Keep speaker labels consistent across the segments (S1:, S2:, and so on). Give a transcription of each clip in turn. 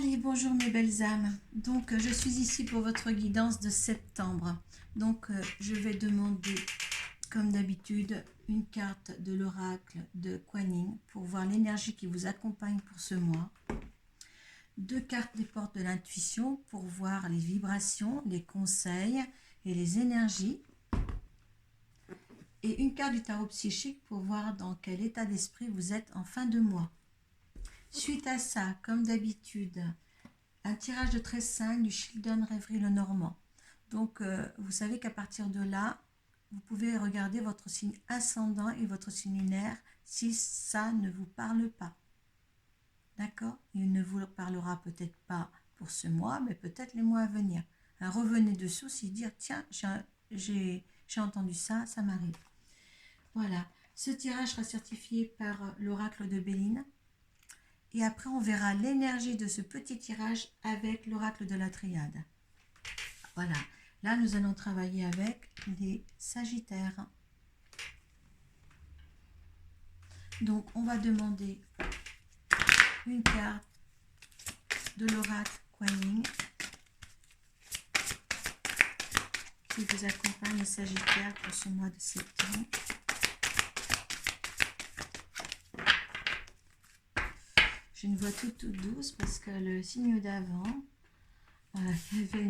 S1: Allez, bonjour mes belles âmes. Donc, je suis ici pour votre guidance de septembre. Donc, je vais demander, comme d'habitude, une carte de l'oracle de Kuan Yin pour voir l'énergie qui vous accompagne pour ce mois. Deux cartes des portes de l'intuition pour voir les vibrations, les conseils et les énergies. Et une carte du tarot psychique pour voir dans quel état d'esprit vous êtes en fin de mois. Suite à ça, comme d'habitude, un tirage de 13-5 du Children Rêverie le Normand. Donc, vous savez qu'à partir de là, vous pouvez regarder votre signe ascendant et votre signe lunaire si ça ne vous parle pas. D'accord? Il ne vous parlera peut-être pas pour ce mois, mais peut-être les mois à venir. Revenez dessous, si dire, tiens, j'ai entendu ça, ça m'arrive. Voilà. Ce tirage sera certifié par l'oracle de Béline. Et après, on verra l'énergie de ce petit tirage avec l'oracle de la triade. Voilà. Là, nous allons travailler avec les Sagittaires. Donc, on va demander une carte de l'oracle Kuan Yin qui vous accompagne, les Sagittaires, pour ce mois de septembre. J'ai une voix toute douce parce que le signe d'avant, il y avait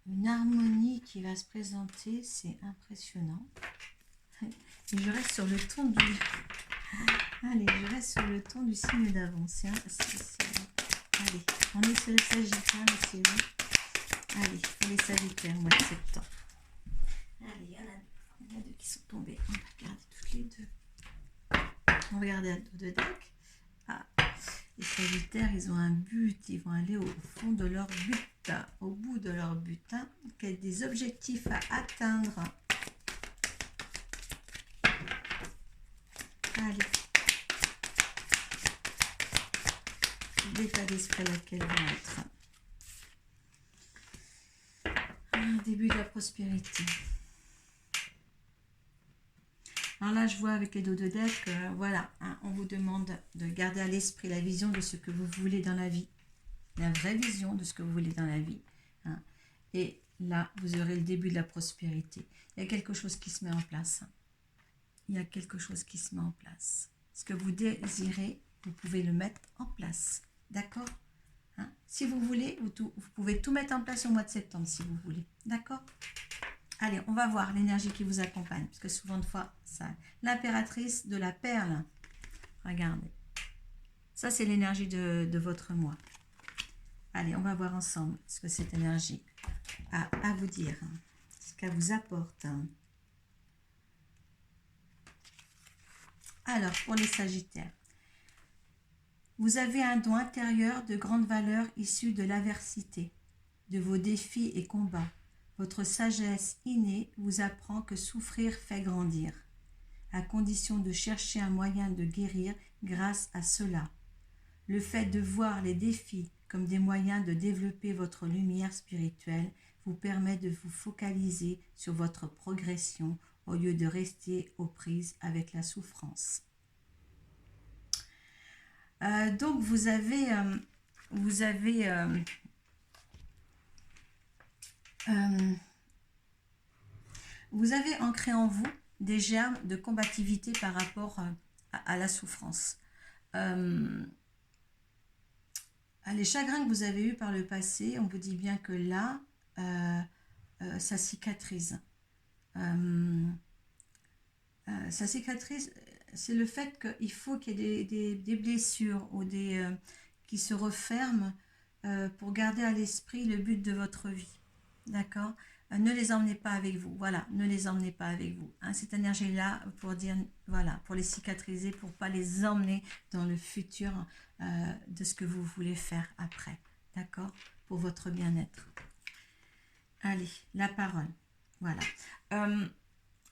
S1: une harmonie qui va se présenter, c'est impressionnant. Et je reste sur le ton du... Allez, je reste sur le ton du signe d'avant. Allez, on est sur le Sagittaire, c'est vous. Allez, pour les Sagittaires, mois de septembre. Allez, il y en a deux qui sont tombés. On va regarder toutes les deux. On va regarder à dos de deck. Ah, les Sagittaires, ils ont un but. Ils vont aller au fond de leur but, au bout de leur but. Il y a des objectifs à atteindre. Allez. L'état d'esprit laquelle vont être. Un début de la prospérité. Alors là, je vois avec les dos de deck, voilà, on vous demande de garder à l'esprit la vision de ce que vous voulez dans la vie. La vraie vision de ce que vous voulez dans la vie. Et là, vous aurez le début de la prospérité. Il y a quelque chose qui se met en place. Il y a quelque chose qui se met en place. Ce que vous désirez, vous pouvez le mettre en place. D'accord? Si vous voulez, vous pouvez tout mettre en place au mois de septembre, si vous voulez. D'accord? Allez, on va voir l'énergie qui vous accompagne. Parce que souvent de fois, ça... L'impératrice de la perle. Regardez. Ça, c'est l'énergie de votre mois. Allez, on va voir ensemble ce que cette énergie a à vous dire. Ce qu'elle vous apporte. Alors, pour les Sagittaires. Vous avez un don intérieur de grande valeur issu de l'adversité, de vos défis et combats. Votre sagesse innée vous apprend que souffrir fait grandir, à condition de chercher un moyen de guérir grâce à cela. Le fait de voir les défis comme des moyens de développer votre lumière spirituelle vous permet de vous focaliser sur votre progression au lieu de rester aux prises avec la souffrance. Donc vous avez ancré en vous des germes de combativité par rapport à la souffrance. Les chagrins que vous avez eus par le passé, on vous dit bien que là, ça cicatrise. Ça cicatrise, c'est le fait qu'il faut qu'il y ait des blessures ou qui se referment pour garder à l'esprit le but de votre vie. D'accord? Ne les emmenez pas avec vous. Voilà, ne les emmenez pas avec vous. Cette énergie-là, pour dire, voilà, pour les cicatriser, pour ne pas les emmener dans le futur de ce que vous voulez faire après. D'accord? Pour votre bien-être. Allez, la parole. Voilà.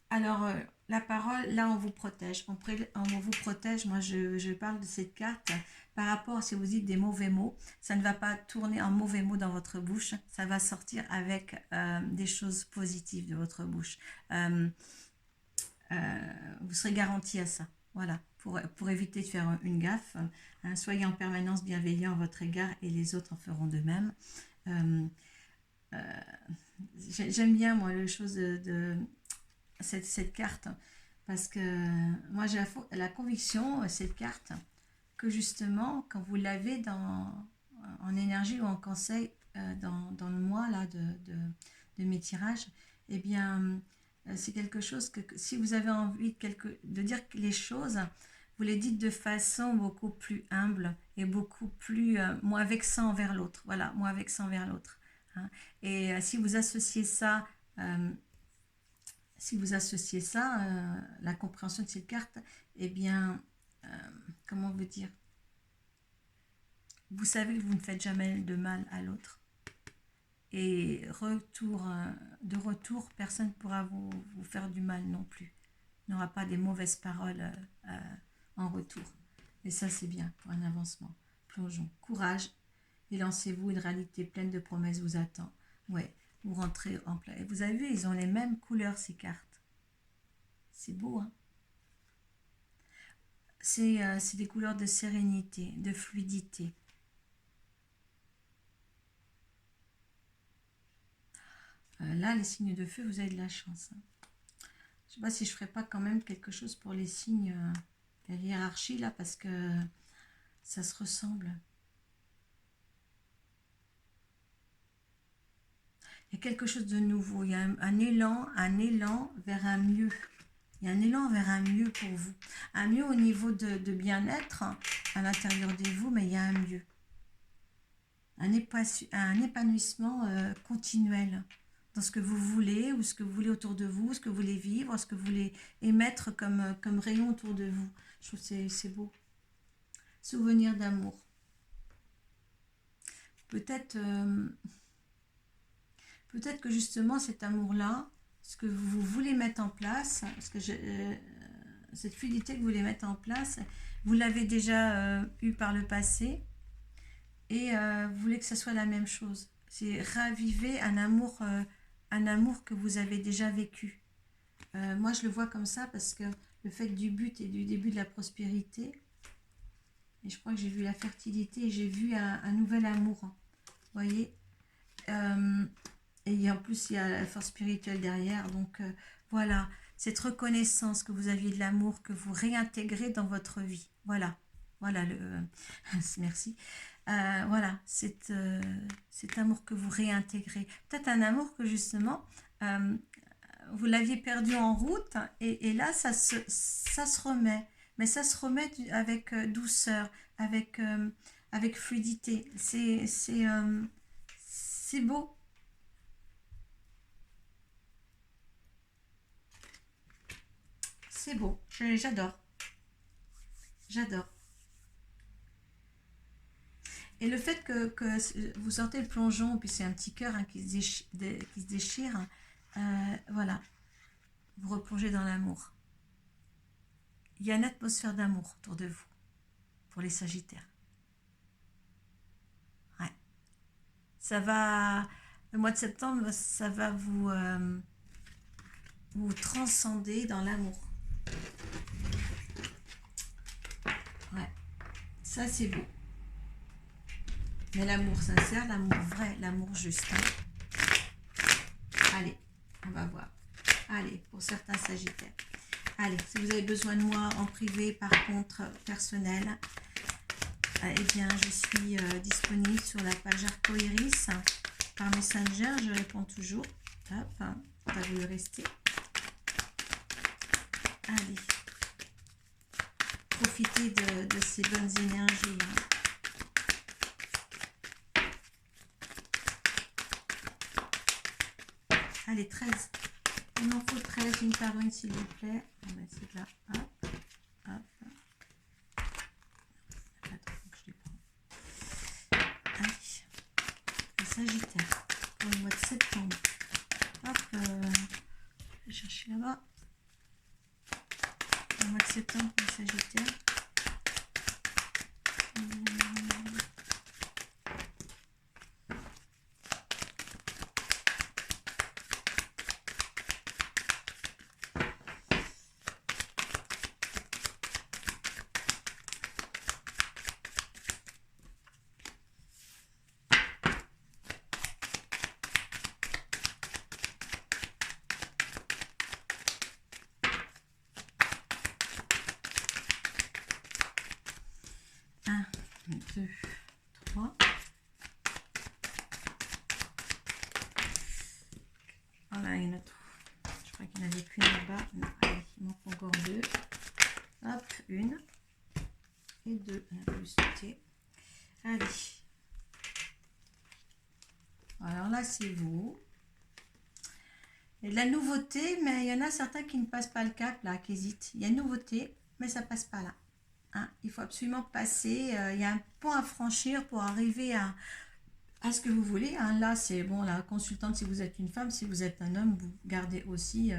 S1: Alors, la parole, là, on vous protège. On vous protège. Moi, je parle de cette carte par rapport à si vous dites des mauvais mots. Ça ne va pas tourner en mauvais mots dans votre bouche. Ça va sortir avec des choses positives de votre bouche. Vous serez garanti à ça. Voilà. pour éviter de faire une gaffe. Hein. Soyez en permanence bienveillant à votre égard et les autres en feront de même. J'aime bien, moi, le chose de cette carte, parce que moi, j'ai la conviction, cette carte, que justement, quand vous l'avez en énergie ou en conseil dans le mois là, de mes tirages, eh bien, c'est quelque chose que si vous avez envie de dire les choses, vous les dites de façon beaucoup plus humble et beaucoup plus moins vexant envers l'autre. Voilà, moins vexant envers l'autre. Hein. Et si vous associez ça, la compréhension de cette carte, eh bien, comment vous dire, vous savez que vous ne faites jamais de mal à l'autre. Et de retour, personne ne pourra vous faire du mal non plus. Il n'aura pas des mauvaises paroles en retour. Et ça, c'est bien pour un avancement. Plongeons. Courage et lancez-vous. Une réalité pleine de promesses vous attend. Ouais, vous rentrez en plein. Et vous avez vu, ils ont les mêmes couleurs, ces cartes. C'est beau, hein? C'est des couleurs de sérénité, de fluidité. Là, les signes de feu, vous avez de la chance. Hein. Je ne sais pas si je ne ferai pas quand même quelque chose pour les signes de la hiérarchie, là, parce que ça se ressemble. Il y a quelque chose de nouveau. Il y a un élan vers un mieux. Il y a un élan vers un mieux pour vous. Un mieux au niveau de bien-être à l'intérieur de vous, mais il y a un mieux. Un épanouissement continuel dans ce que vous voulez, ou ce que vous voulez autour de vous, ce que vous voulez vivre, ce que vous voulez émettre comme rayon autour de vous. Je trouve que c'est beau. Souvenir d'amour. Peut-être que justement cet amour-là, ce que vous voulez mettre en place, cette fluidité que vous voulez mettre en place, vous l'avez déjà eu par le passé, et vous voulez que ce soit la même chose. C'est raviver un amour que vous avez déjà vécu. Moi, je le vois comme ça parce que le fait du but et du début de la prospérité, et je crois que j'ai vu la fertilité et j'ai vu un nouvel amour. Vous voyez, et en plus, il y a la force spirituelle derrière. Donc, voilà, cette reconnaissance que vous aviez de l'amour, que vous réintégrez dans votre vie. Voilà, merci. Voilà, cet amour que vous réintégrez. Peut-être un amour que justement, vous l'aviez perdu en route et là, ça se remet. Mais ça se remet avec douceur, avec fluidité. C'est beau. C'est beau. J'adore. J'adore. Et le fait que vous sortez le plongeon, puis c'est un petit cœur hein, qui se déchire, voilà, vous replongez dans l'amour. Il y a une atmosphère d'amour autour de vous, pour les Sagittaires. Ouais. Ça va, le mois de septembre, ça va vous transcender dans l'amour. Ouais, ça c'est beau. Mais l'amour sincère, l'amour vrai, l'amour juste. Hein. Allez, on va voir. Allez, pour certains Sagittaires. Allez, si vous avez besoin de moi en privé, par contre, personnel, eh bien, je suis disponible sur la page Arcoiris. Par Messenger, je réponds toujours. Hop, hein, pas vous le rester. Allez, profitez de ces bonnes énergies. Hein. Allez, 13. Il m'en faut 13, une par une, s'il vous plaît. On va essayer de là. Hop, hop. Attends, faut que je les prenne. Allez. Le Sagittaire. Pour le mois de septembre. Hop, je vais chercher là-bas. Le mois de septembre pour le Sagittaire. 2, 3. Voilà, il y en a trop. Je crois qu'il n'y en avait qu'une là-bas. Non, allez, il manque encore 2. Hop, 1 et 2. On a pu sauter. Allez. Alors là, c'est vous. Il y a de la nouveauté, mais il y en a certains qui ne passent pas le cap, là, qui hésitent. Il y a une nouveauté, mais ça ne passe pas là. Hein, il faut absolument passer. Il y a un point à franchir pour arriver à ce que vous voulez. Hein. Là, c'est bon, la consultante, si vous êtes une femme, si vous êtes un homme, vous gardez aussi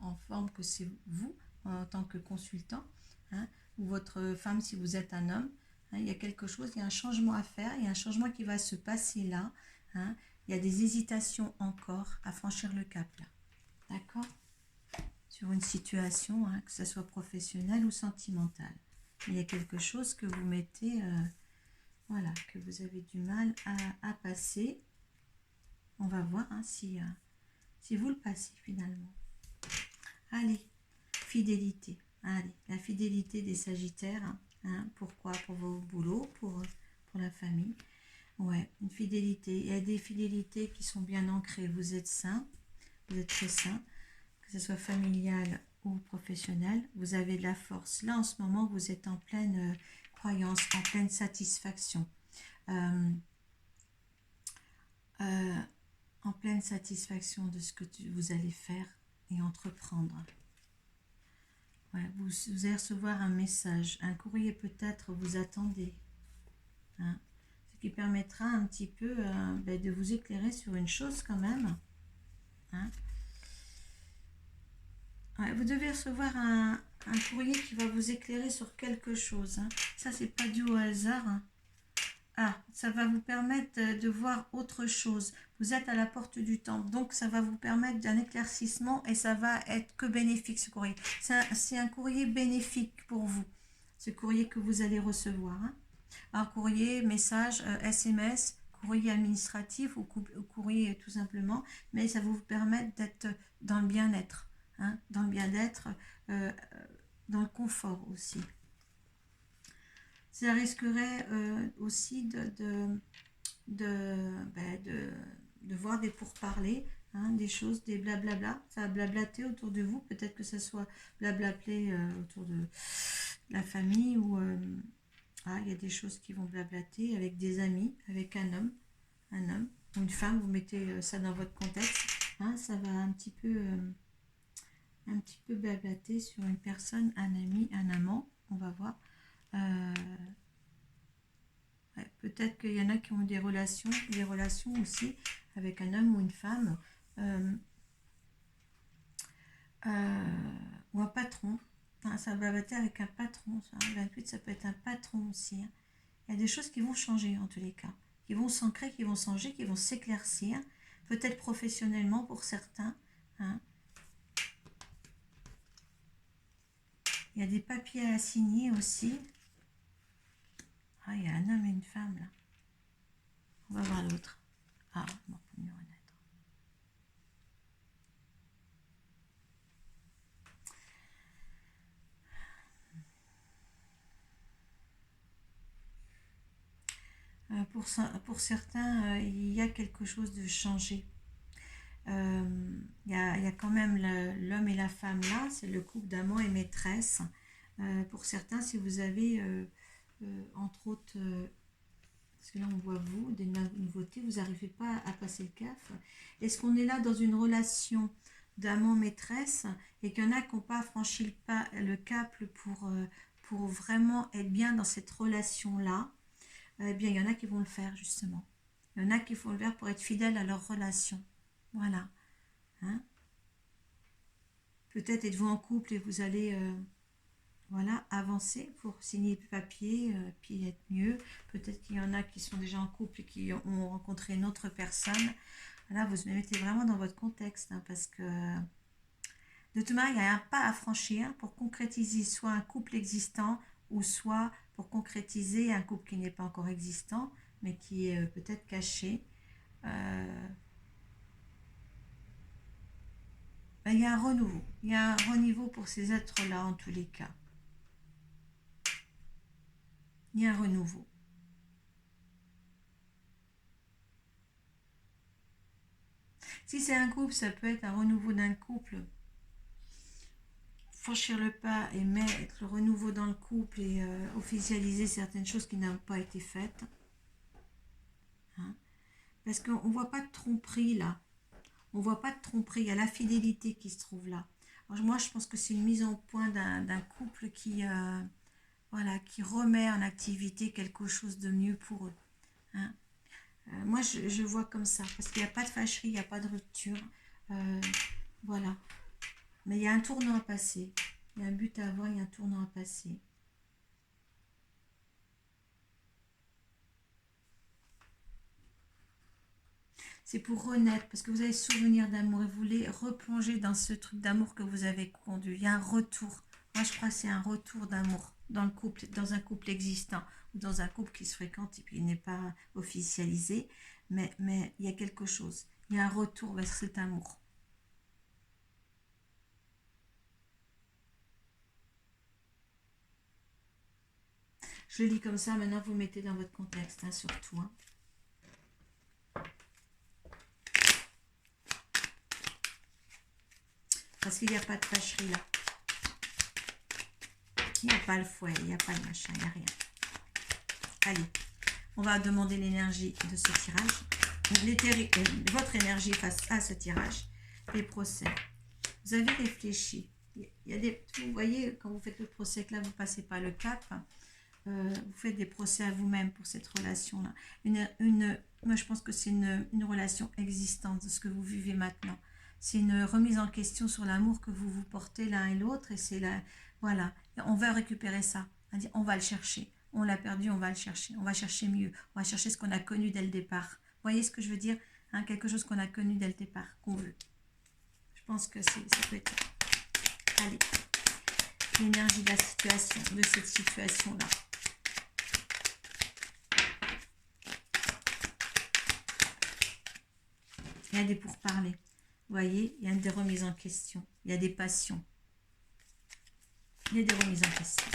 S1: en forme que c'est vous, en tant que consultant. Hein, ou votre femme, si vous êtes un homme. Hein, il y a quelque chose, il y a un changement à faire, il y a un changement qui va se passer là. Hein, il y a des hésitations encore à franchir le cap là. D'accord? Sur une situation, hein, que ce soit professionnelle ou sentimentale. Il y a quelque chose que vous mettez, voilà, que vous avez du mal à passer. On va voir hein, si vous le passez finalement. Allez, fidélité. Allez, la fidélité des Sagittaires. Hein, pourquoi? Pour vos boulots, pour la famille. Ouais, une fidélité. Il y a des fidélités qui sont bien ancrées. Vous êtes sain, vous êtes très sain, que ce soit familial ou professionnel. Vous avez de la force. Là, en ce moment, vous êtes en pleine croyance, en pleine satisfaction. En pleine satisfaction de ce que vous allez faire et entreprendre. Ouais, vous allez recevoir un message, un courrier peut-être, vous attendez. Hein, ce qui permettra un petit peu de vous éclairer sur une chose quand même. Hein. Ouais, vous devez recevoir un courrier qui va vous éclairer sur quelque chose. Hein. Ça, c'est pas dû au hasard. Hein. Ah, ça va vous permettre de voir autre chose. Vous êtes à la porte du temple, donc ça va vous permettre d'un éclaircissement et ça va être que bénéfique ce courrier. C'est un courrier bénéfique pour vous, ce courrier que vous allez recevoir. Hein. Alors courrier, message, SMS, courrier administratif ou courrier tout simplement, mais ça va vous permettre d'être dans le bien-être, hein, dans le bien-être, dans le confort aussi. Ça risquerait aussi de voir des pourparlers, hein, des choses, des blablabla. Ça va blablater autour de vous. Peut-être que ça soit blablater autour de la famille ou il y a des choses qui vont blablater avec des amis, avec un homme ou une femme. Vous mettez ça dans votre contexte. Hein, ça va un petit peu blablater sur une personne, un ami, un amant. On va voir. Ouais, peut-être qu'il y en a qui ont des relations aussi avec un homme ou une femme ou un patron. Hein, ça va battre avec un patron. Ça, 28, ça peut être un patron aussi. Hein. Il y a des choses qui vont changer en tous les cas, qui vont s'ancrer, qui vont changer, qui vont s'éclaircir, peut-être professionnellement pour certains. Hein. Il y a des papiers à signer aussi. Ah, il y a un homme et une femme là. On va voir l'autre. Ah, bon, mieux renaître. Pour certains, il y a quelque chose de changé. Il y a quand même l'homme et la femme là, c'est le couple d'amant et maîtresse. Pour certains, si vous avez, entre autres, parce que là on voit vous, des nouveautés, vous n'arrivez pas à passer le cap. Est-ce qu'on est là dans une relation d'amant-maîtresse et qu'il y en a qui n'ont pas franchi le cap pour vraiment être bien dans cette relation-là? Eh bien, il y en a qui vont le faire justement. Il y en a qui vont le faire pour être fidèles à leur relation. Voilà. Hein, peut-être êtes-vous en couple et vous allez voilà, avancer pour signer le papier, puis être mieux. Peut-être qu'il y en a qui sont déjà en couple et qui ont rencontré une autre personne. Là, vous me mettez vraiment dans votre contexte, hein, parce que de toute manière, il y a un pas à franchir pour concrétiser soit un couple existant ou soit pour concrétiser un couple qui n'est pas encore existant, mais qui est peut-être caché. Il y a un renouveau. Il y a un renouveau pour ces êtres-là en tous les cas. Il y a un renouveau. Si c'est un couple, ça peut être un renouveau d'un couple. Franchir le pas et mettre le renouveau dans le couple et officialiser certaines choses qui n'ont pas été faites. Hein? Parce qu'on ne voit pas de tromperie là. On ne voit pas de tromperie. Il y a la fidélité qui se trouve là. Alors, moi, je pense que c'est une mise en point d'un couple qui, voilà, qui remet en activité quelque chose de mieux pour eux. Hein? Moi, je vois comme ça. Parce qu'il n'y a pas de fâcherie, il n'y a pas de rupture. Voilà. Mais il y a un tournant à passer. Il y a un but à avoir, il y a un tournant à passer. C'est pour renaître, parce que vous avez souvenir d'amour et vous voulez replonger dans ce truc d'amour que vous avez conduit. Il y a un retour. Moi, je crois que c'est un retour d'amour dans le couple, dans un couple existant ou dans un couple qui se fréquente et puis il n'est pas officialisé. Mais il y a quelque chose. Il y a un retour vers cet amour. Je le lis comme ça, maintenant vous mettez dans votre contexte, hein, surtout. Hein. Parce qu'il n'y a pas de fâcherie là. Il n'y a pas le fouet, il n'y a pas le machin, il n'y a rien. Allez, on va demander l'énergie de ce tirage. Votre énergie face à ce tirage. Les procès. Vous avez réfléchi. Il y a des, vous voyez, quand vous faites le procès, que là, vous ne passez pas le cap. Vous faites des procès à vous-même pour cette relation-là. Moi, je pense que c'est une relation existante de ce que vous vivez maintenant. C'est une remise en question sur l'amour que vous vous portez l'un et l'autre. Et c'est là, voilà, on va récupérer ça. On va le chercher. On l'a perdu, on va le chercher. On va chercher mieux. On va chercher ce qu'on a connu dès le départ. Vous voyez ce que je veux dire, hein, quelque chose qu'on a connu dès le départ, qu'on veut. Je pense que ça peut être... Allez, l'énergie de la situation, de cette situation-là. Il y a des pourparlers. Vous voyez, il y a des remises en question. Il y a des passions. Il y a des remises en question.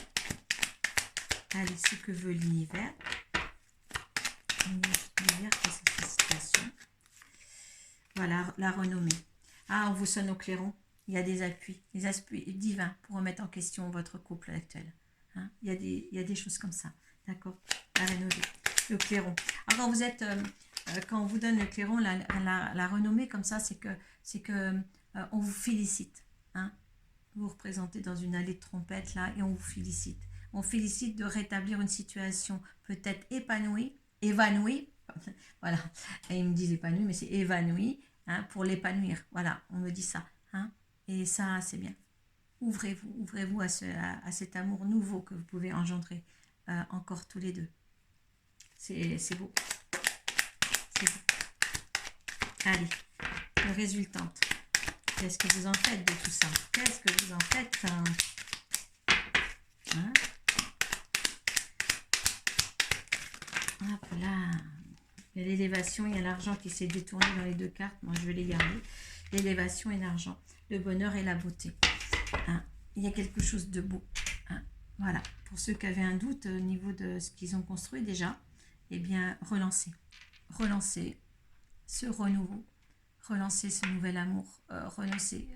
S1: Allez, ce que veut l'univers. L'univers, qu'est-ce que cette situation? Voilà, la renommée. Ah, on vous sonne au clairon. Il y a des appuis divins pour remettre en question votre couple actuel. Hein? Il y a des choses comme ça. D'accord? La renommée. Le clairon. Alors, quand vous êtes... quand on vous donne le clairon, la renommée comme ça, c'est que on vous félicite. Hein? Vous vous représentez dans une allée de trompettes là et on vous félicite. On félicite de rétablir une situation peut-être évanouie. Voilà. Et ils me disent épanouie, mais c'est évanoui, hein, pour l'épanouir. Voilà, on me dit ça. Hein? Et ça, c'est bien. Ouvrez-vous à cet amour nouveau que vous pouvez engendrer encore tous les deux. C'est beau. Allez, le résultat. Qu'est-ce que vous en faites de tout ça? Qu'est-ce que vous en faites? Hein? Hop là. Il y a l'élévation, il y a l'argent qui s'est détourné dans les deux cartes. Moi, je vais les garder. L'élévation et l'argent. Le bonheur et la beauté. Hein? Il y a quelque chose de beau. Hein? Voilà. Pour ceux qui avaient un doute au niveau de ce qu'ils ont construit déjà, eh bien, relancez. Relancez ce renouveau, relancez ce nouvel amour, relancez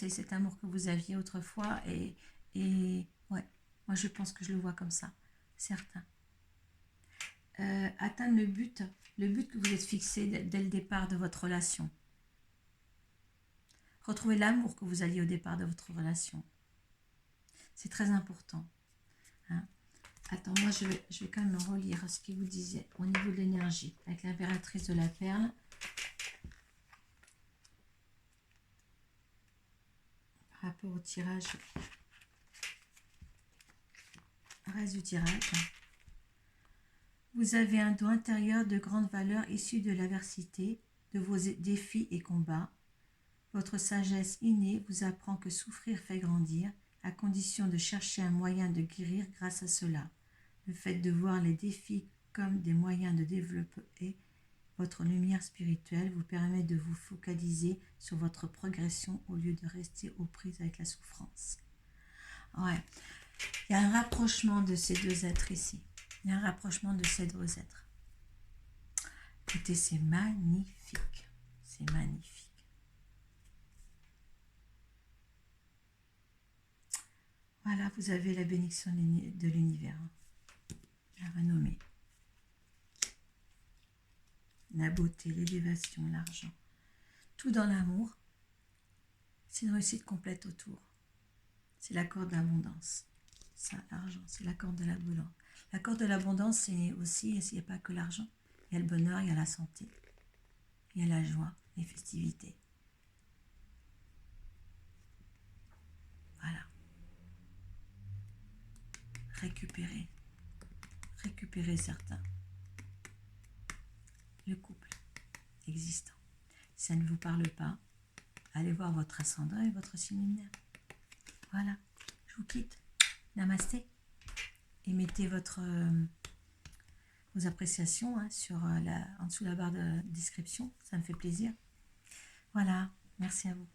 S1: cet amour que vous aviez autrefois et ouais, moi je pense que je le vois comme ça, certain. Atteindre le but que vous êtes fixé dès le départ de votre relation. Retrouver l'amour que vous alliez au départ de votre relation. C'est très important. Hein? Attends, moi je vais quand même relire ce qu'il vous disait au niveau de l'énergie avec l'impératrice de la perle. Par rapport au tirage, reste du tirage. Vous avez un don intérieur de grande valeur issu de l'adversité, de vos défis et combats. Votre sagesse innée vous apprend que souffrir fait grandir, à condition de chercher un moyen de guérir grâce à cela. Le fait de voir les défis comme des moyens de développer votre lumière spirituelle vous permet de vous focaliser sur votre progression au lieu de rester aux prises avec la souffrance. Ouais. Il y a un rapprochement de ces deux êtres ici. Il y a un rapprochement de ces deux êtres. Écoutez, c'est magnifique. C'est magnifique. Voilà, vous avez la bénédiction de l'univers. La renommée. La beauté, l'élévation, l'argent. Tout dans l'amour. C'est une réussite complète autour. C'est l'accord de l'abondance. Ça, l'argent, c'est l'accord de l'abondance. L'accord de l'abondance, c'est aussi, il n'y a pas que l'argent. Il y a le bonheur, il y a la santé. Il y a la joie, les festivités. Voilà. Récupérer. Récupérer certains. Le couple existant. Si ça ne vous parle pas, allez voir votre ascendant et votre signe lunaire. Voilà. Je vous quitte. Namasté. Et mettez vos appréciations sur en dessous de la barre de description. Ça me fait plaisir. Voilà. Merci à vous.